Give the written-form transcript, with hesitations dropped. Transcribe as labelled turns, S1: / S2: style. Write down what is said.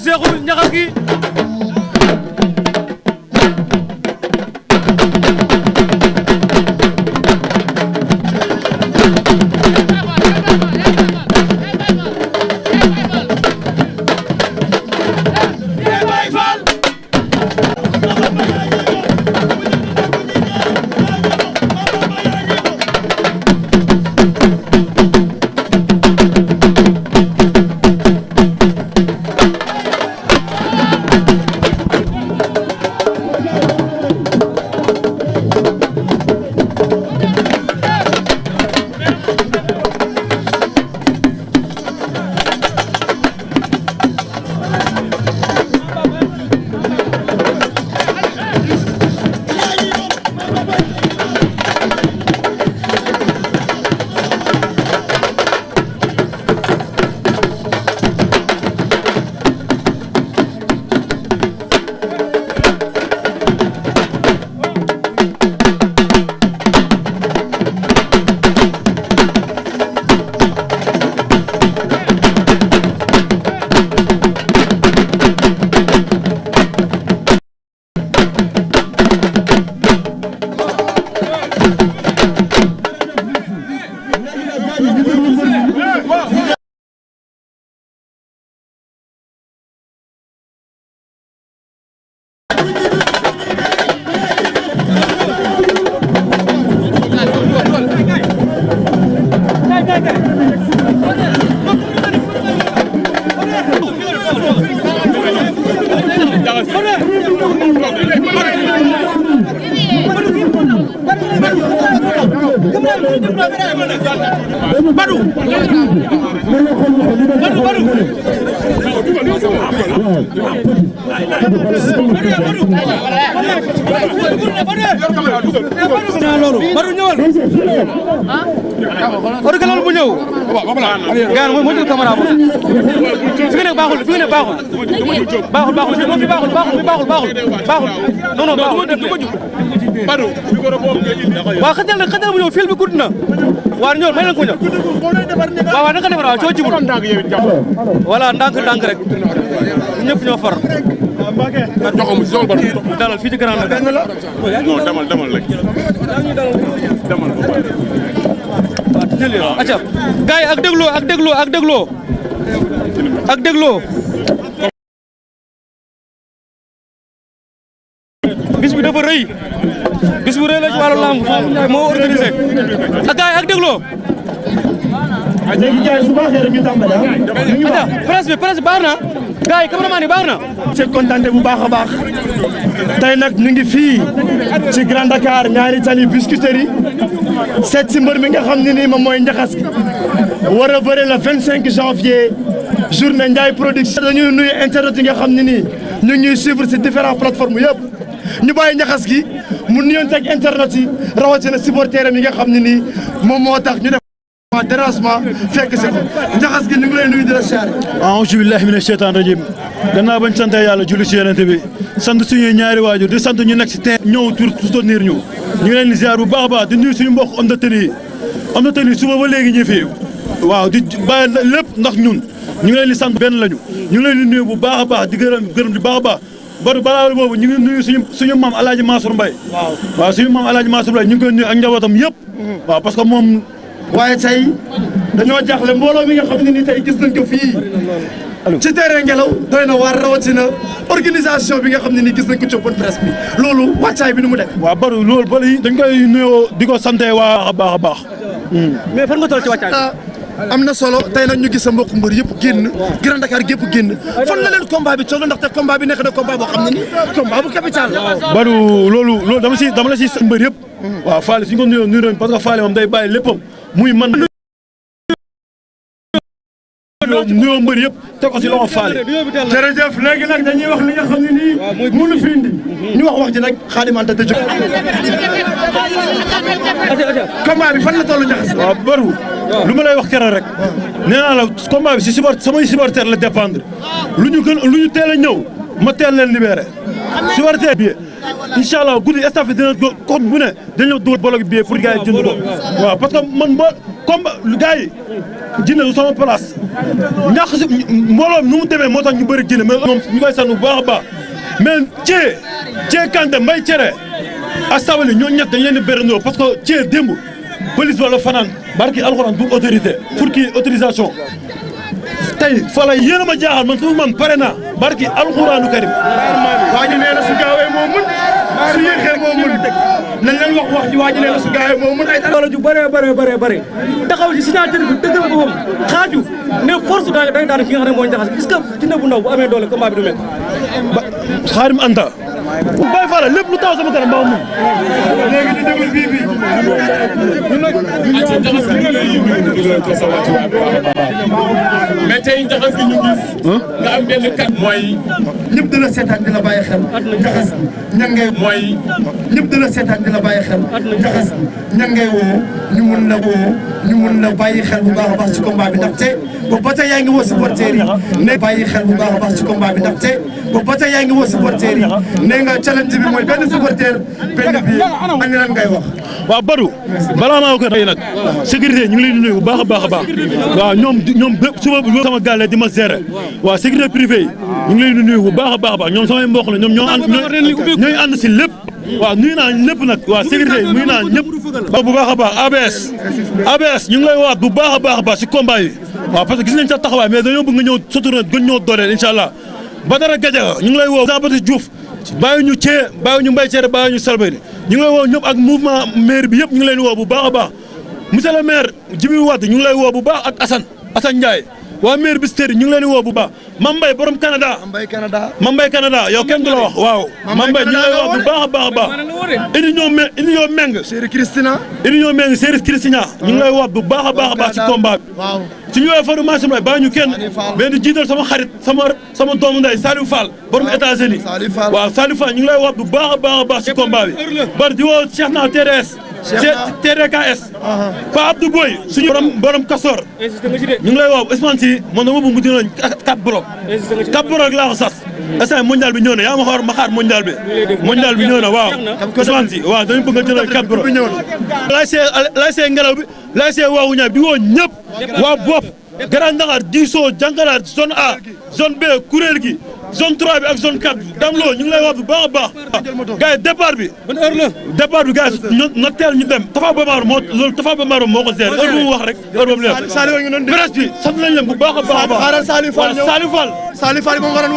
S1: Seexu Ñaxas gi Badou ñëwal original bu ñëw gaan mo jël caméra mo fi nga nekk baaxul fi nga nekk baaxul fi baaxul non non Badou waaw xajal bu ñëw fil bi gudd na waa ñëwal may leen ko ñëw waaw naka defar waaw coo jibul voilà ndànk rek ñëpp ñoo far
S2: joxom si Badou
S1: dalal fii ci grand la
S2: demal rek demal
S1: acca gaay ak dégloo bis bi dafa rëy bis bu rëy la ci wàllu lamb moo organisé ak gaay ak dégloo acca presse bi baax na gaay cameraman yi baax na
S3: ci kontaan bu baax a baax tey nag ñu ngi fii ci Grand Dakar ñaari tali Biscuiterie seet si mbër mi nga xam ne nii moom mooy Njaxas war a bëre le 25 janvier journée Ndiaye production dañuy nuyu internet yi nga xam ne nii ñu ngi ñuy suivre ci différentes plateformes yëpp ñu bàyyi Njaxas gi mu nuyoon ak internet yi rawatina supporter am yi nga xam ne nii moom moo tax ñu def dérangement fekk si ko Njaxas gi ñu ngi lay nuyu di la siyaare.
S4: a'uuzu billahi mina shaytaani rajiim gannaaw bañ sant yàlla julli ci Yonent bi sant suñuy ñaari waajur di sant ñu nekk ci terrain ñëw tur soutenir ñu ngi leen di ziar bu baax a baax di nuyu suñu mbokk homme de tenue suba ba léegi ñu fi waaw di bàyyi lépp ndax ñun ñu ngi leen di sant benn lañu ñu ngi leen di nuyu bu baax a baax di gërëm di baax a baax Badou balaa boobu ñu ngi nuyu suñu maam El Hadj Mansour Mbaye waaw suñu maam El Hadj Mansour Mbaye ñu ngi koy nuyu ak njabootam yëpp waaw parce que moom
S3: waaye tey dañoo jaaxle mbooloo mi nga xam ne ni tey gis nañ ko fii ci terrain Ngelaw doy na waar rawatina organisation bi nga xam ne ni gis nañ ko ci open presse bi loolu wàccaay bi nu mu def.
S4: waaw Badou loolu ba dañ koy nuyoo di ko sante waa baax a baax.
S1: mais fan nga toll ci wàccaay
S3: am na solo tey nag ñu gis sa mbokku mbër yëpp génn Grand Dakar gépp génn fan la leen combat bi toll ndaxte combat bi nekk na combat boo xam ne ni combat bu capital
S4: Badou loolu dama la si mbër yëpp waaw Fallé suñu ko nuyoo parce que Fallé moom day bàyyi léppam muy man nuyoo mbër yëpp teg ko si loxo Fallé
S3: jërëjëf léegi nag dañuy wax li nga xam ne nii mënu fi indi ñu wax ji nag Khadim Anta te jóg combat bi fan la toll Ndiakhate
S4: waaw Badou lu ma lay wax keroog rek nee naa la combat bi si samay supporter la dépendre lu ñu teel a ñëw ma teel leen libéré supporter bi incha allah guddi staff bi dina ko bu ne dañoo dugal bolok bi pour gars yi jënd ko waaw parce que man combat gars yi jinne du sama place ñàkk si mbooloo nu mu demee moo tax ñu bëri jinne mais moom ñu koy sant bu baax a baax mais Thié Kanté Mbaye Cere ak Sabali ñoo ñett dañ leen di bérandoo parce que Thié démb police wala fanaan barki alxuraan pour autorité pour kii autorisation tey fala yéen a ma jaaxal man su man pare naa barki alxuraanu karim
S3: waa ji nee na su gaawee moo mën su yéexee moo mën nañ leen wax ji waa ji nee na su gaawee moo mën ay
S1: doole ju bëree taxaw ci signature bi dëggal boppam xaaju ne force day daan ki nga xam ne mooy Ndiakhate est-ce que dina bu ndaw bu amee doole combat bi du mel
S4: Khadim Anta Baye Fall lépp lu taw sama kanam mbaa mun
S3: léegi di déglu bii
S2: mais tey Ndiakhate gi ñu gis nga am benn kat mooy
S3: ñëpp dina seetaan dina bàyyi xel Ndiakhate ña ngay
S2: mooy
S3: ñëpp dina seetaan dina bàyyi xel Ndiakhate ña ngay woo ñu mun la bàyyi xel bu baax a baax ci combat bi ndaxte boobu ba tey yaa ngi woo supporters yi ne bàyyi xel bu baax a baax ci combat bi ndaxte boobu ba tey yaa ngi woo supporters yi nee nga challenge bi mooy benn supporter benn bi ani lan ngay wax
S4: waaw Badou balaa maa ko tey nag sécurité ñu ngi leen di nuyu bu baax a baax a baax waaw ñoom suba sama gàlle di ma gérer waaw sécurité privé yi ñu ngi leen di nuyu bu baax a baax ñoom samay mbokk la ñoom ñooy ànd si lépp waaw nuyu naa lépp nag waaw sécurité nuyu naa ñëpp bu baax a baax ABS ñu ngi lay waat bu baax a baax si combat yi waaw parce que gis nañ sa taxawaay mais dañoo bëgg nga ñëw sotura gën ñoo dooleel incha allah Badara Gadiaga ñu ngi lay woo Sabati Diouf bàyyi ñu Thié bàyyi ñu Mbaye Thiéré bàyyi ñu Salbani ñu ngi lay woo ñëpp ak mouvement maire bi yëpp ñu ngi leen woo bu baax a baax monsieur le maire Djibril Wade ñu ngi lay woo bu baax ak Assane Ndiaye waa maire Bistéri ñu ngi leen di woo bu baax Mame Mbaye borom Canada Mame Mbaye Canada yow kenn du la wax waaw Mame Mbaye ñu ngi lay woo bu baax a baax a baax Union Meng
S3: Chéri Christina
S4: ñu ngi lay woo bu baax a baax ci combat bi su ñu woowee formation bi bàyyi ñu kenn mais di jiital sama xarit sama doomu ndey Saliou Fall borom États-Unis waaw Saliou Fall ñu ngi lay woo bu baax a baax ci combat bi bari di woo Cheikh na TDKS Pa Abdou Boy suñu borom Kasor ñu ngi lay woo Ousmane Sy moom dama bëgg mu dina 4 bloc laa ko sas instant mondial bi ñëw na yaa ma xaar mondial bi ñëw na waaw Ousmane Sy waaw dañu bëgg nga jël 4 bloc lay see ngelaw bi lay see waawu ñaay di woo ñëpp waa bopp Grand Dakar diisoo jàngalaat zone A zone B kuréel gi zone 3 bi ak zone 4 bi Dame Lo ñu ngi lay wax bu baax a baax gars yi départ bi gars yi na teel ñu dem Tafa Bamaro moo ko gérer heure bu mu wax rek heure boobu presse bi sant nañ leen bu baax a baax Saliou Fall